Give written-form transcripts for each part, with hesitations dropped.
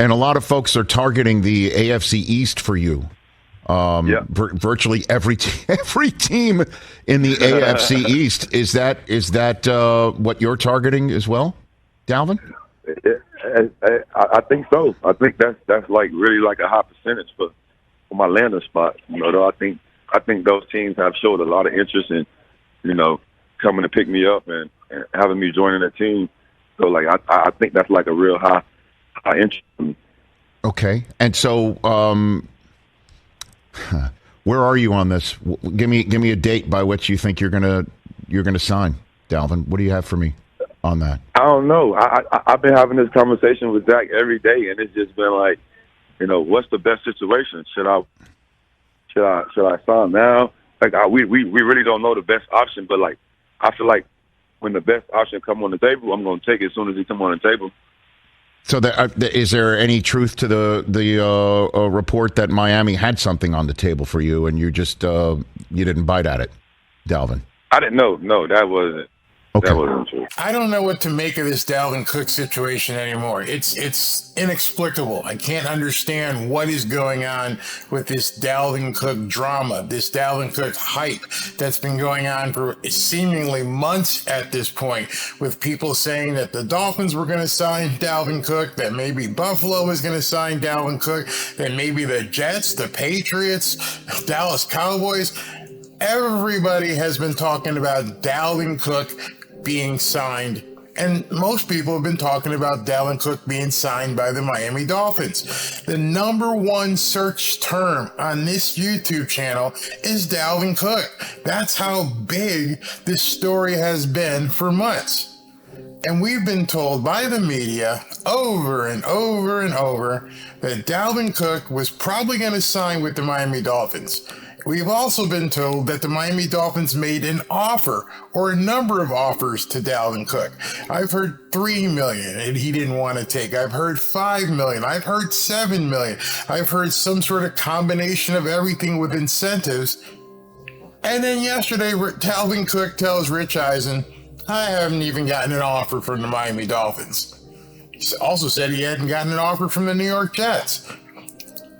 And a lot of folks are targeting the AFC East for you. Virtually every team in the AFC East. Is that what you're targeting as well, Dalvin? I think so. I think that's like really like a high percentage for my landing spot. Though I think those teams have showed a lot of interest in, coming to pick me up and having me joining their team. So like I think that's like a real high interest. Okay, and so where are you on this? Give me a date by which you think you're gonna sign, Dalvin. What do you have for me on that? I don't know. I've been having this conversation with Zach every day, and it's just been like, what's the best situation? Should I sign now? Like we really don't know the best option, but like I feel like when the best option come on the table, I'm going to take it as soon as it come on the table. So, is there any truth to the report that Miami had something on the table for you, and you just you didn't bite at it, Dalvin? I didn't know. No, that wasn't. Okay. That wasn't true. I don't know what to make of this Dalvin Cook situation anymore. It's inexplicable. I can't understand what is going on with this Dalvin Cook drama, this Dalvin Cook hype that's been going on for seemingly months at this point, with people saying that the Dolphins were going to sign Dalvin Cook, that maybe Buffalo was going to sign Dalvin Cook, that maybe the Jets, the Patriots, Dallas Cowboys. Everybody has been talking about Dalvin Cook being signed, and most people have been talking about Dalvin Cook being signed by the Miami Dolphins. The number one search term on this YouTube channel is Dalvin Cook. That's how big this story has been for months. And we've been told by the media over and over and over that Dalvin Cook was probably going to sign with the Miami Dolphins. We've also been told that the Miami Dolphins made an offer or a number of offers to Dalvin Cook. I've heard $3 million and he didn't want to take. I've heard $5 million. I've heard $7 million. I've heard some sort of combination of everything with incentives. And then yesterday, Dalvin Cook tells Rich Eisen, I haven't even gotten an offer from the Miami Dolphins. He also said he hadn't gotten an offer from the New York Jets.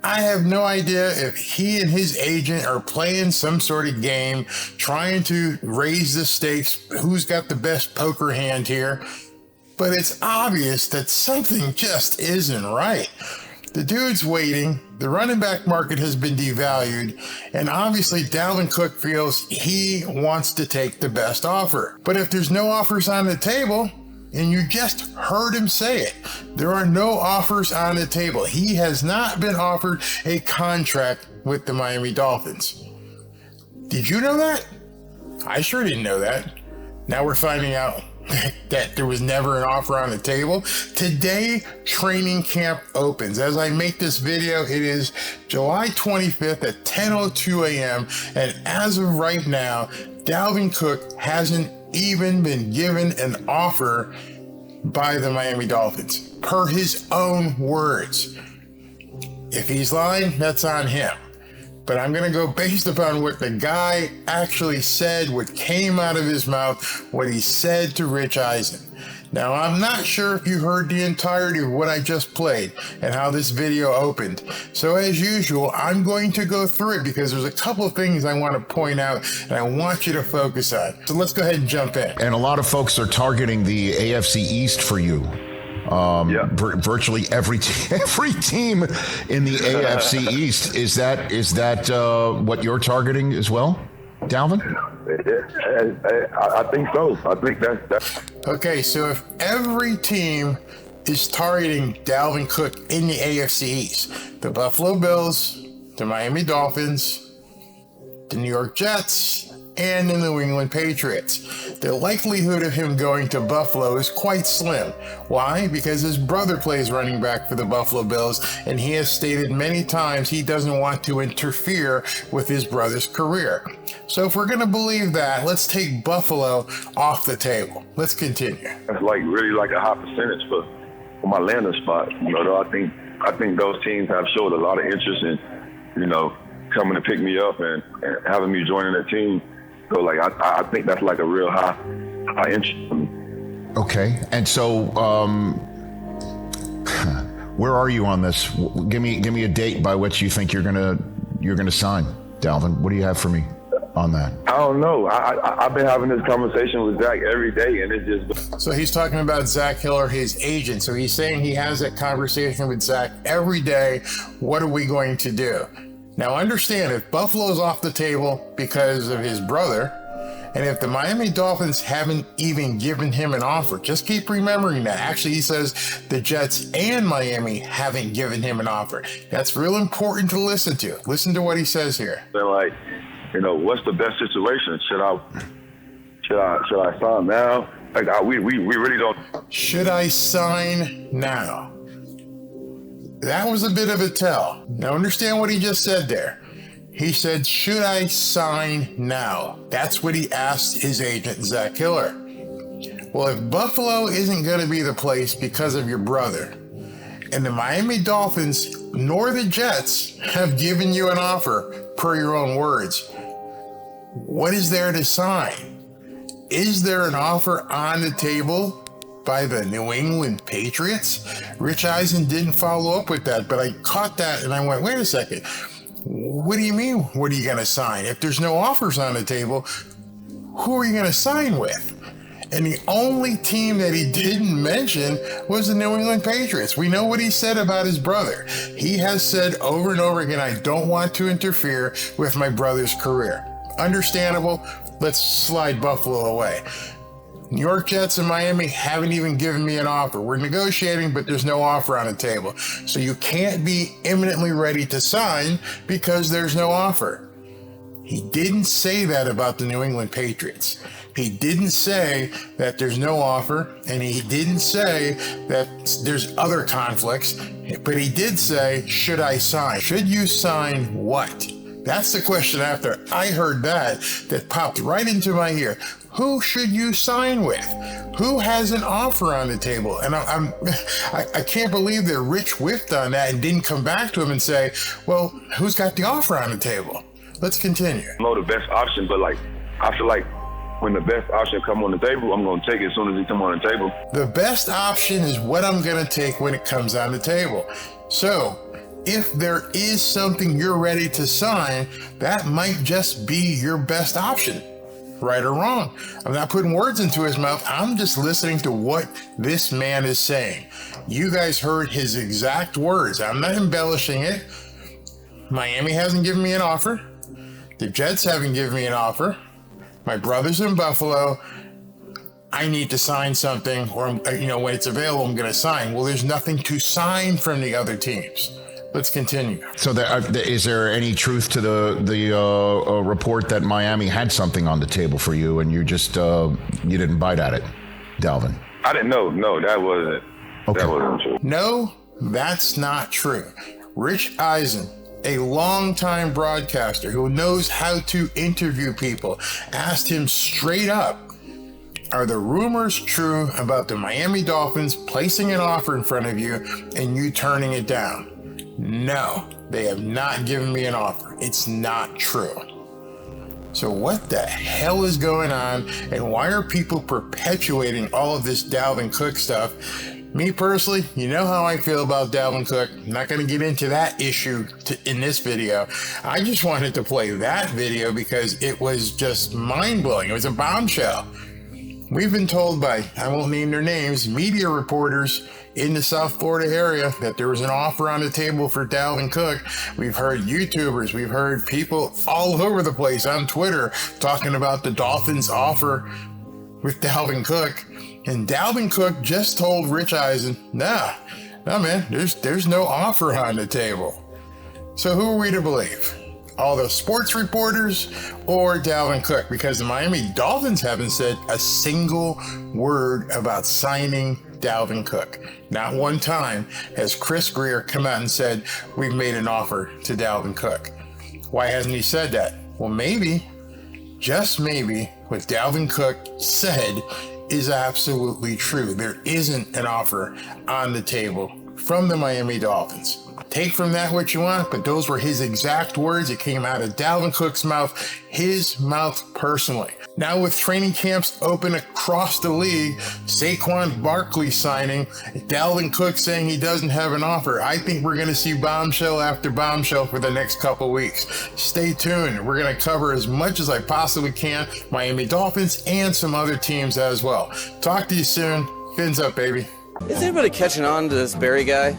I have no idea if he and his agent are playing some sort of game, trying to raise the stakes, who's got the best poker hand here. But it's obvious that something just isn't right. The dude's waiting, the running back market has been devalued, and obviously Dalvin Cook feels he wants to take the best offer. But if there's no offers on the table, and you just heard him say it, there are no offers on the table. He has not been offered a contract with the Miami Dolphins. Did you know that? I sure didn't know that. Now we're finding out that there was never an offer on the table. Today, training camp opens. As I make this video, it is July 25th at 10:02 a.m. And as of right now, Dalvin Cook hasn't even been given an offer by the Miami Dolphins, per his own words. If he's lying, that's on him. But I'm going to go based upon what the guy actually said, what came out of his mouth, what he said to Rich Eisen. Now, I'm not sure if you heard the entirety of what I just played and how this video opened. So as usual, I'm going to go through it because there's a couple of things I want to point out and I want you to focus on. So let's go ahead and jump in. And a lot of folks are targeting the AFC East for you. Virtually every team in the AFC East. Is that what you're targeting as well, Dalvin? I think so. I think that's. Okay, so if every team is targeting Dalvin Cook in the AFC East, the Buffalo Bills, the Miami Dolphins, the New York Jets, and the New England Patriots, the likelihood of him going to Buffalo is quite slim. Why? Because his brother plays running back for the Buffalo Bills, and he has stated many times he doesn't want to interfere with his brother's career. So if we're going to believe that, let's take Buffalo off the table. Let's continue. That's like really like a high percentage for my landing spot. Though I think those teams have showed a lot of interest in, coming to pick me up and having me joining their team. So, like, I think that's like a real high interest. Okay. And so Where are you on this? Give me a date by which you think you're gonna sign, Dalvin. What do you have for me on that? I don't know. I've been having this conversation with Zach every day, and it's just. So he's talking about Zach Hiller, his agent. So he's saying he has that conversation with Zach every day. What are we going to do? Now understand, if Buffalo's off the table because of his brother, and if the Miami Dolphins haven't even given him an offer, just keep remembering that. Actually, he says the Jets and Miami haven't given him an offer. That's real important to listen to. Listen to what he says here. They're like, what's the best situation? Should I sign now? Like, we really don't. Should I sign now? That was a bit of a tell. Now understand what he just said there. He said, should I sign now? That's what he asked his agent, Zach Hiller. Well, if Buffalo isn't going to be the place because of your brother, and the Miami Dolphins nor the Jets have given you an offer, per your own words, what is there to sign? Is there an offer on the table by the New England Patriots? Rich Eisen didn't follow up with that, but I caught that and I went, wait a second. What do you mean, what are you going to sign? If there's no offers on the table, who are you going to sign with? And the only team that he didn't mention was the New England Patriots. We know what he said about his brother. He has said over and over again, I don't want to interfere with my brother's career. Understandable. Let's slide Buffalo away. New York Jets and Miami haven't even given me an offer. We're negotiating, but there's no offer on the table. So you can't be imminently ready to sign because there's no offer. He didn't say that about the New England Patriots. He didn't say that there's no offer, and he didn't say that there's other conflicts, but he did say, should I sign? Should you sign what? That's the question after I heard that popped right into my ear. Who should you sign with? Who has an offer on the table? And I can't believe that Rich whiffed on that and didn't come back to him and say, well, who's got the offer on the table? Let's continue. I know the best option, but I feel like when the best option come on the table, I'm going to take it as soon as it come on the table. The best option is what I'm going to take when it comes on the table. So if there is something you're ready to sign, that might just be your best option. Right or wrong. I'm not putting words into his mouth. I'm just listening to what this man is saying. You guys heard his exact words. I'm not embellishing it. Miami hasn't given me an offer. The Jets haven't given me an offer. My brother's in Buffalo. I need to sign something, or when it's available, I'm going to sign. Well, there's nothing to sign from the other teams. Let's continue. So, is there any truth to the report that Miami had something on the table for you, and you just you didn't bite at it, Dalvin? I didn't know. No, that wasn't. Okay. That wasn't true. No, that's not true. Rich Eisen, a longtime broadcaster who knows how to interview people, asked him straight up, are the rumors true about the Miami Dolphins placing an offer in front of you and you turning it down? No, they have not given me an offer. It's not true. So what the hell is going on, and why are people perpetuating all of this Dalvin Cook stuff? Me personally, you know how I feel about Dalvin Cook. I'm not going to get into that issue in this video. I just wanted to play that video because it was just mind-blowing. It was a bombshell. We've been told by, I won't name their names, media reporters in the South Florida area that there was an offer on the table for Dalvin Cook. We've heard YouTubers, we've heard people all over the place on Twitter talking about the Dolphins' offer with Dalvin Cook. And Dalvin Cook just told Rich Eisen, nah, man, there's no offer on the table. So who are we to believe? All the sports reporters or Dalvin Cook? Because the Miami Dolphins haven't said a single word about signing Dalvin Cook. Not one time has Chris Greer come out and said, we've made an offer to Dalvin Cook. Why hasn't he said that? Well, maybe, just maybe, what Dalvin Cook said is absolutely true. There isn't an offer on the table from the Miami Dolphins. Take from that what you want, but those were his exact words. It came out of Dalvin Cook's mouth, his mouth personally. Now with training camps open across the league, Saquon Barkley signing, Dalvin Cook saying he doesn't have an offer, I think we're going to see bombshell after bombshell for the next couple weeks. Stay tuned. We're going to cover as much as I possibly can, Miami Dolphins and some other teams as well. Talk to you soon. Fins up, baby. Is anybody catching on to this Barry guy?